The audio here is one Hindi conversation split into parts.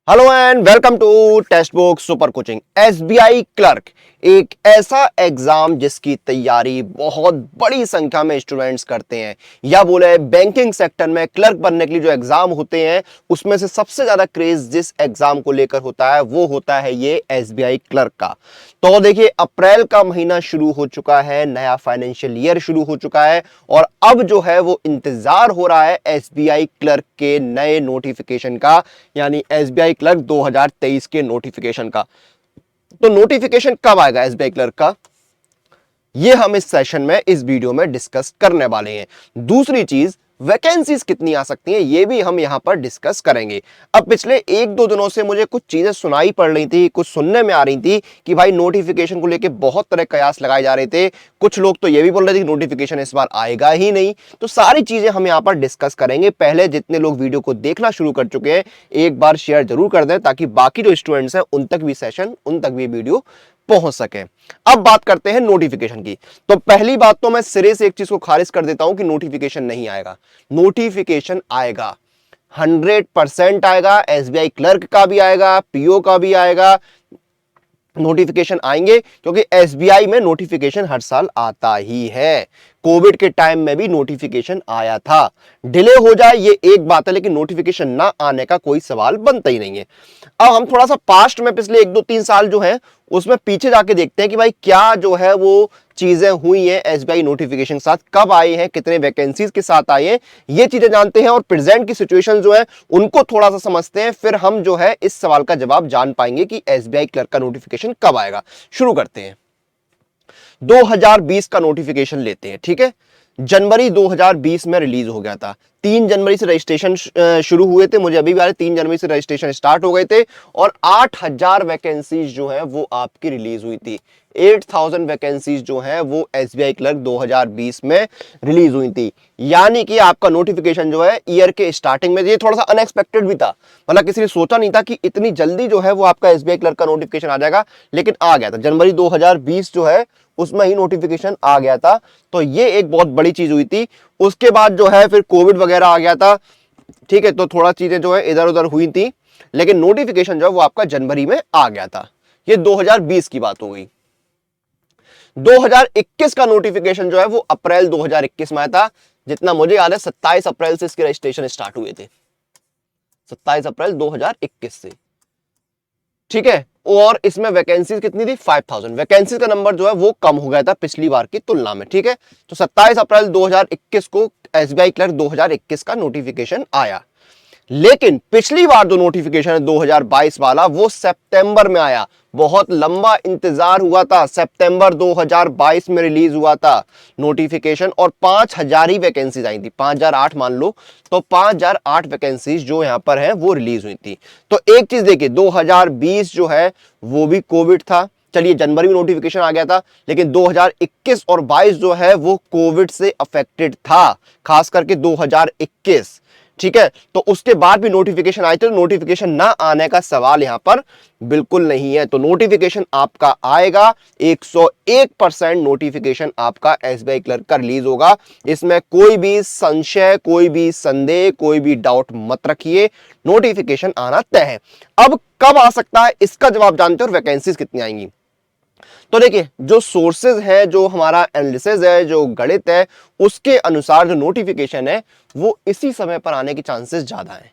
Hello and welcome to text book super coaching. SBI clerk एक ऐसा एग्जाम जिसकी तैयारी बहुत बड़ी संख्या में स्टूडेंट्स करते हैं, या बोले बैंकिंग सेक्टर में क्लर्क बनने के लिए जो एग्जाम होते हैं उसमें से सबसे ज्यादा क्रेज जिस एग्जाम को लेकर होता है वो होता है ये एसबीआई क्लर्क का। तो देखिए, अप्रैल का महीना शुरू हो चुका है, नया फाइनेंशियल ईयर शुरू हो चुका है और अब जो है वो इंतजार हो रहा है एसबीआई क्लर्क के नए नोटिफिकेशन का, यानी एसबीआई क्लर्क 2023 के नोटिफिकेशन का। तो नोटिफिकेशन कब आएगा एसबीआई क्लर्क का, ये हम इस सेशन में इस वीडियो में डिस्कस करने वाले हैं। दूसरी चीज, वैकेंसीज कितनी आ सकती हैं ये भी हम यहां पर डिस्कस करेंगे। अब पिछले एक दो दिनों से मुझे कुछ चीजें सुनाई पड़ रही थी, कुछ सुनने में आ रही थी कि भाई नोटिफिकेशन को लेके बहुत तरह कयास लगाए जा रहे थे। कुछ लोग तो ये भी बोल रहे थे कि नोटिफिकेशन इस बार आएगा ही नहीं। तो सारी चीजें हम यहां पर डिस्कस करेंगे। पहले जितने लोग वीडियो को देखना शुरू कर चुके हैं एक बार शेयर जरूर कर दें ताकि बाकी जो स्टूडेंट्स हैं उन तक भी सेशन, उन तक भी वीडियो पहुंच सके। अब बात करते हैं नोटिफिकेशन की। तो पहली बात तो मैं सिरे से एक चीज को खारिज कर देता हूं कि नोटिफिकेशन नहीं आएगा। नोटिफिकेशन आएगा, 100% आएगा। एसबीआई क्लर्क का भी आएगा, पीओ का भी आएगा, नोटिफिकेशन आएंगे क्योंकि एसबीआई में नोटिफिकेशन हर साल आता ही है। कोविड के टाइम में भी नोटिफिकेशन आया था। डिले हो जाए ये एक बात है, लेकिन नोटिफिकेशन ना आने का कोई सवाल बनता ही नहीं है। अब हम थोड़ा सा पास्ट में पिछले 1 2 3 साल जो है उसमें पीछे जाके देखते हैं कि भाई क्या जो है वो चीजें हुई हैं एसबीआई नोटिफिकेशन के साथ, कब आए हैं, कितने वैकेंसीज के साथ आए हैं, ये चीजें जानते हैं और प्रेजेंट की सिचुएशन जो है उनको थोड़ा सा समझते हैं। फिर हम जो है इस सवाल का जवाब जान पाएंगे कि एसबीआई क्लर्क का नोटिफिकेशन कब आएगा। शुरू करते हैं। 2020 का नोटिफिकेशन लेते हैं, ठीक है। जनवरी 2020 में रिलीज हो गया था। 3 जनवरी से रजिस्ट्रेशन शुरू हुए थे, मुझे अभी भी 3 जनवरी से रजिस्ट्रेशन स्टार्ट हो गए थे और 8000 वैकेंसीज जो है वो आपकी रिलीज हुई थी। 8000 वैकेंसीज जो है वो एसबीआई क्लर्क 2020 में रिलीज हुई थी। यानी कि आपका नोटिफिकेशन जो है ईयर के स्टार्टिंग में, ये थोड़ा सा अनएक्सपेक्टेड भी था, मतलब किसी ने सोचा नहीं था कि इतनी जल्दी जो है वो आपका एसबीआई क्लर्क का नोटिफिकेशन आ जाएगा, लेकिन आ गया था। जनवरी 2020 जो है उसमें ही नोटिफिकेशन आ गया था। तो ये एक बहुत बड़ी चीज हुई थी। उसके बाद जो है फिर कोविड वगैरह आ गया था, ठीक है, तो थोड़ा चीजें जो है इधर उधर हुई थी, लेकिन नोटिफिकेशन जो है वो आपका जनवरी में आ गया था। ये 2020 की बात हो गई। 2021 का नोटिफिकेशन जो है वो अप्रैल 2021 में आया था। जितना मुझे याद है 27 अप्रैल से इसके रजिस्ट्रेशन स्टार्ट हुए थे, 27 अप्रैल 2021 से, ठीक है। और इसमें वैकेंसीज कितनी थी? 5000। वैकेंसीज का नंबर जो है वो कम हो गया था पिछली बार की तुलना में, ठीक है। तो 27 अप्रैल 2021 को एसबीआई क्लर्क 2021 का नोटिफिकेशन आया। लेकिन पिछली बार जो नोटिफिकेशन है 2022 वाला वो सितंबर में आया। बहुत लंबा इंतजार हुआ था, सितंबर 2022 में रिलीज हुआ था नोटिफिकेशन और 5000 ही वैकेंसीज आई थी, 5008 मान लो। तो 5008 वैकेंसीज जो यहां पर है वो रिलीज हुई थी। तो एक चीज देखिए, 2020 जो है वो भी कोविड था, चलिए जनवरी में नोटिफिकेशन आ गया था, लेकिन 2021 और 22 जो है वो कोविड से अफेक्टेड था, खास करके 2021, ठीक है। तो उसके बाद भी नोटिफिकेशन आए थे, तो नोटिफिकेशन ना आने का सवाल यहां पर बिल्कुल नहीं है। तो नोटिफिकेशन आपका आएगा, 101% नोटिफिकेशन आपका एसबीआई क्लर्क का रिलीज होगा। इसमें कोई भी संशय, कोई भी संदेह, कोई भी डाउट मत रखिए, नोटिफिकेशन आना तय है। अब कब आ सकता है इसका जवाब जानते हो, और वैकेंसीज कितनी आएंगी। तो देखिए, जो सोर्सेज है, जो हमारा एनालिसिस है, जो गणित है, उसके अनुसार जो नोटिफिकेशन है वो इसी समय पर आने के चांसेस ज्यादा हैं।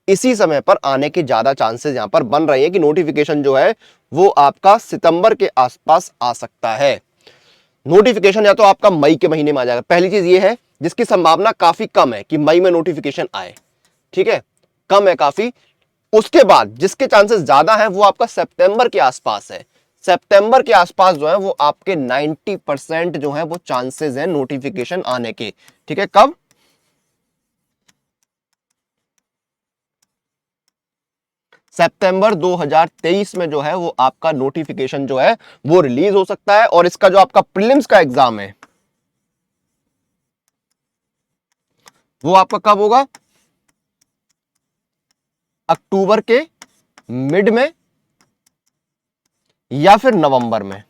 इसी समय पर आने के ज्यादा चांसेस यहां पर बन रहे हैं कि नोटिफिकेशन जो है वो आपका सितंबर के आसपास आ सकता है। नोटिफिकेशन या तो आपका मई के महीने में आ जाएगा। पहली चीज ये है जिसकी संभावना काफी कम है कि मई में नोटिफिकेशन आए, ठीक है, कम है काफी। उसके बाद जिसके चांसेस ज्यादा है वो आपका सितंबर के आसपास है। सितंबर के आसपास जो है वो आपके 90% जो है वो चांसेस है नोटिफिकेशन आने के, ठीक है। कब? सितंबर 2023 में जो है वो आपका नोटिफिकेशन जो है वो रिलीज हो सकता है। और इसका जो आपका प्रीलिम्स का एग्जाम है वो आपका कब होगा? अक्टूबर के मिड में या फिर नवंबर में,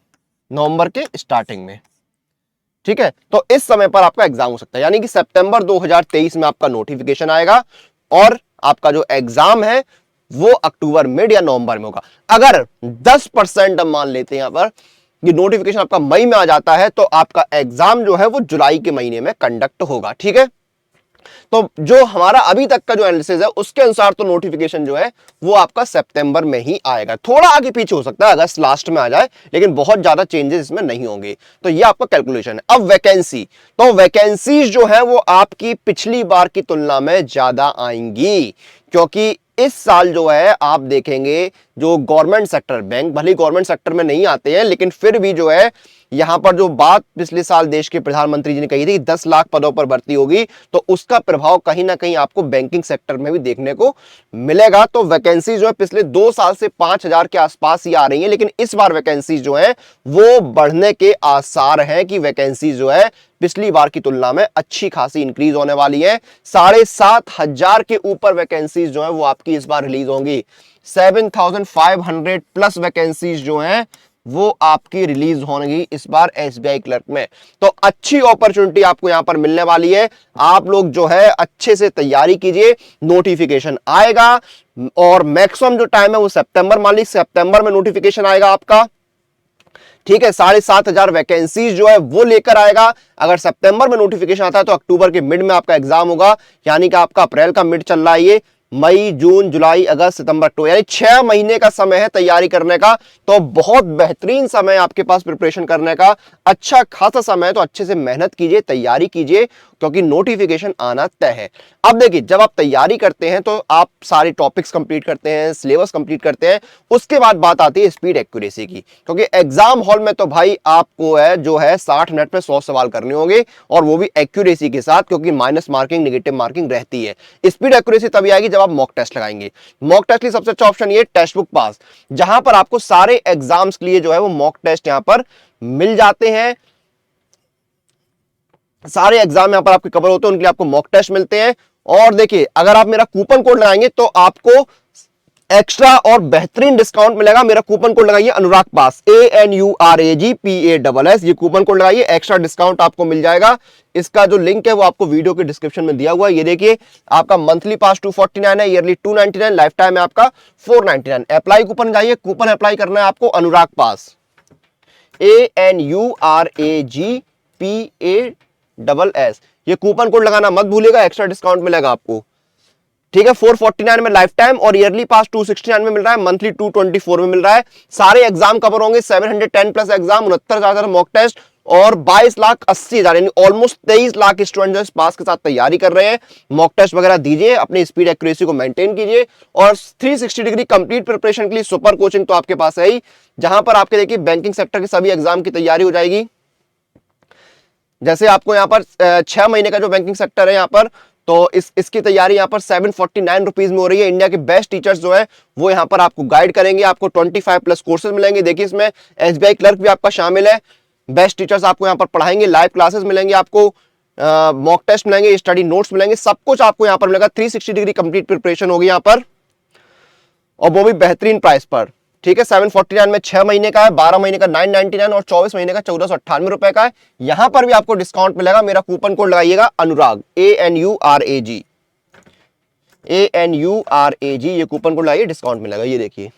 नवंबर के स्टार्टिंग में, ठीक है। तो इस समय पर आपका एग्जाम हो सकता है, यानी कि सितंबर 2023 में आपका नोटिफिकेशन आएगा और आपका जो एग्जाम है वो अक्टूबर मिड या नवंबर में होगा। अगर 10% हम मान लेते हैं यहां पर ये नोटिफिकेशन आपका मई में आ जाता है तो आपका एग्जाम जो है वो जुलाई के महीने में कंडक्ट होगा। ठीक है, तो जो हमारा अभी तक का जो एनालिसिस है उसके अनुसार तो नोटिफिकेशन जो है वो आपका सितंबर में ही आएगा। थोड़ा आगे पीछे हो सकता है, अगस्त लास्ट में आ जाए, लेकिन बहुत ज्यादा चेंजेस इसमें नहीं होंगे। तो ये आपका कैलकुलेशन है। अब वैकेंसी, तो वैकेंसीज जो है वो आपकी पिछली बार की तुलना में ज्यादा आएंगी, क्योंकि इस साल जो है आप देखेंगे जो गवर्नमेंट सेक्टर, बैंक भले गवर्नमेंट सेक्टर में नहीं आते हैं, लेकिन फिर भी जो है यहां पर जो बात पिछले साल देश के प्रधानमंत्री जी ने कही थी 10 लाख पदों पर भर्ती होगी, तो उसका प्रभाव कहीं ना कहीं आपको बैंकिंग सेक्टर में भी देखने को मिलेगा। तो वैकेंसी जो है पिछले 2 साल से 5,000 के आसपास ही आ रही है, लेकिन इस बार वैकेंसी जो है वो बढ़ने के आसार हैं कि वैकेंसी जो है पिछली बार की तुलना में अच्छी खासी इंक्रीज होने वाली है। 7,500 के ऊपर वैकेंसीज जो है वो आपकी इस बार रिलीज होंगी। 7,500 प्लस वैकेंसीज जो हैं वो आपकी रिलीज होंगी इस बार एसबीआई क्लर्क में। तो अच्छी अपॉर्चुनिटी आपको यहां पर मिलने वाली है। आप लोग जो है अच्छे से तैयारी कीजिए, नोटिफिकेशन आएगा और मैक्सिमम जो टाइम है वो सितंबर, मान लीजिए सितंबर में नोटिफिकेशन आएगा आपका। ठीक है, 7,500 वैकेंसीज जो है वो लेकर आएगा। अगर सितंबर में नोटिफिकेशन आता है तो अक्टूबर के मिड में आपका एग्जाम होगा, यानी कि आपका अप्रैल का मिड चल रहा है ये, मई, जून, जुलाई, अगस्त, सितंबर, अक्टूबर, यानी 6 महीने का समय है तैयारी करने का। तो बहुत बेहतरीन समय आपके पास प्रिपरेशन करने का, अच्छा खासा समय है। तो अच्छे से मेहनत कीजिए, तैयारी कीजिए, क्योंकि नोटिफिकेशन आना तय है। अब देखिए, जब आप तैयारी करते हैं तो आप सारे टॉपिक्स कंप्लीट करते हैं, सिलेबस कंप्लीट करते हैं, उसके बाद बात आती है स्पीड एक्यूरेसी की, क्योंकि एग्जाम हॉल में तो भाई आपको है जो है 60 मिनट में 100 सवाल करने होंगे, और वो भी एक्यूरेसी के साथ, क्योंकि माइनस मार्किंग, नेगेटिव मार्किंग रहती है। स्पीड एक्यूरेसी तभी आएगी जब आप मॉक टेस्ट लगाएंगे। मॉक टेस्ट के लिए सबसे अच्छा ऑप्शन ये टेक्स्ट बुक पास, जहां पर आपको सारे एग्जाम्स के लिए जो है वो मॉक टेस्ट यहां पर मिल जाते हैं। सारे एग्जाम यहां पर आपके कवर होते हैं, उनके लिए आपको मॉक टेस्ट मिलते हैं। और देखिए, अगर आप मेरा कूपन कोड लगाएंगे तो आपको एक्स्ट्रा और बेहतरीन डिस्काउंट मिलेगा। मेरा कूपन कोड लगाइए अनुराग पास, ANURAGPASS, ये कूपन कोड लगाइए, एक्स्ट्रा डिस्काउंट आपको मिल जाएगा। इसका जो लिंक है वो आपको वीडियो के डिस्क्रिप्शन में दिया हुआ है। ये देखिए, आपका मंथली पास 249 है, ईयरली 299, लाइफ टाइम है आपका 499। अप्लाई कूपन जाइए, कूपन अप्लाई करना है आपको अनुराग पास, ANURAGPASS, ये कूपन कोड लगाना मत भूलिएगा, एक्स्ट्रा डिस्काउंट मिलेगा आपको। ठीक है, 449 में लाइफ टाइम, और ईयरली पास 269 में मिल रहा है, मंथली 224 में मिल रहा है। सारे एग्जाम कवर होंगे, 710 प्लस एग्जाम, 69,000 मॉक टेस्ट, और 22,80,000 यानी ऑलमोस्ट 23 लाख स्टूडेंट जो इस पास के साथ तैयारी कर रहे हैं। मॉक टेस्ट वगैरह दीजिए, अपनी स्पीड एक्यूरेसी को मेंटेन कीजिए, और 360 डिग्री कंप्लीट प्रिपरेशन के लिए सुपर कोचिंग तो आपके पास है ही, जहां पर आपके देखिए बैंकिंग सेक्टर के सभी एग्जाम की तैयारी हो जाएगी। जैसे आपको यहाँ पर 6 महीने का जो बैंकिंग सेक्टर है यहाँ पर, तो इसकी तैयारी यहाँ पर 749 रुपीज में हो रही है। इंडिया के बेस्ट टीचर्स जो है वो यहाँ पर आपको गाइड करेंगे, आपको 25 प्लस कोर्सेज मिलेंगे। देखिए, इसमें एसबीआई क्लर्क भी आपका शामिल है। बेस्ट टीचर्स आपको यहाँ पर पढ़ाएंगे, लाइव क्लासेस मिलेंगे आपको, मॉक टेस्ट मिलेंगे, स्टडी नोट्स मिलेंगे, सब कुछ आपको यहाँ पर मिलेगा। 360 डिग्री कंप्लीट प्रिपरेशन होगी यहाँ पर, और वो भी बेहतरीन प्राइस पर। ठीक है, 749 में 6 महीने का है, 12 महीने का 999, और 24 महीने का 1498 रुपए का है। यहां पर भी आपको डिस्काउंट मिलेगा। मेरा कूपन कोड लगाइएगा अनुराग, ANURAG, ये कूपन कोड लगाइए, डिस्काउंट मिलेगा। ये देखिए,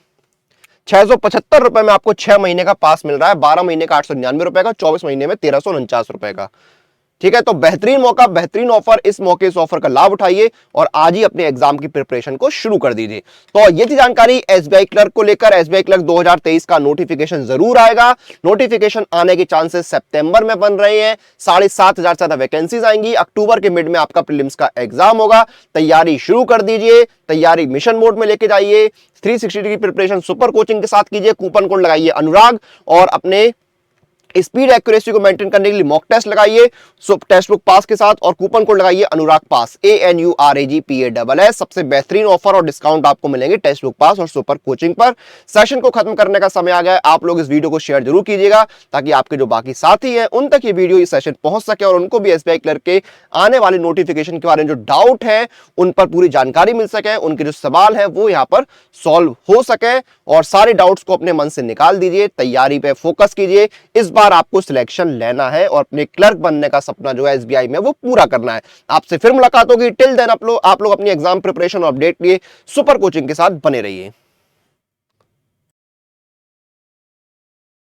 675 रुपए में आपको 6 महीने का पास मिल रहा है, 12 महीने का 899 रुपए का, 24 महीने में 1349 रुपए का। ठीक है, तो बेहतरीन मौका, बेहतरीन ऑफर, इस मौके, इस ऑफर का लाभ उठाइए और आज ही अपने एग्जाम की प्रिपरेशन को शुरू कर दीजिए। तो ये थी जानकारी एसबीआई क्लर्क को लेकर। एसबीआई क्लर्क 2023 का नोटिफिकेशन जरूर आएगा। नोटिफिकेशन आने के चांसेस सितंबर में बन रहे हैं। 7,500 से ज्यादा वैकेंसीज आएंगी। अक्टूबर के मिड में आपका प्रीलिम्स का एग्जाम होगा। तैयारी शुरू कर दीजिए, तैयारी मिशन मोड में लेके जाइए। 360 डिग्री प्रिपरेशन सुपर कोचिंग के साथ कीजिए। कूपन कोड लगाइए अनुराग, और अपने स्पीड एक्यूरेसी को मेंटेन करने के लिए मॉक टेस्ट लगाइए टेक्स्ट बुक पास के साथ, और कूपन कोड लगाइए अनुराग पास, ANURAGPASS। सबसे बेहतरीन ऑफर और डिस्काउंट आपको मिलेंगे टेक्स्ट बुक पास और सुपर कोचिंग पर। सेशन को खत्म करने का समय आ गया है। आप लोग इस वीडियो को शेयर जरूर कीजिएगा, ताकि आपके जो बाकी साथी हैं उन तक ये वीडियो, ये सेशन पहुंच सके, और उनको भी एसबीआई क्लर्क के आने वाले नोटिफिकेशन के बारे में जो डाउट है उन पर पूरी जानकारी मिल सके, उनके जो सवाल है वो यहाँ पर सॉल्व हो सके, और सारे डाउट्स को अपने मन से निकाल दीजिए। तैयारी पे फोकस कीजिए। इस बार आपको सिलेक्शन लेना है और अपने क्लर्क बनने का सपना जो है एसबीआई में वो पूरा करना है। आपसे फिर मुलाकात होगी। टिल देन आप लोग अपनी एग्जाम प्रिपरेशन और अपडेट लिए सुपर कोचिंग के साथ बने रहिए।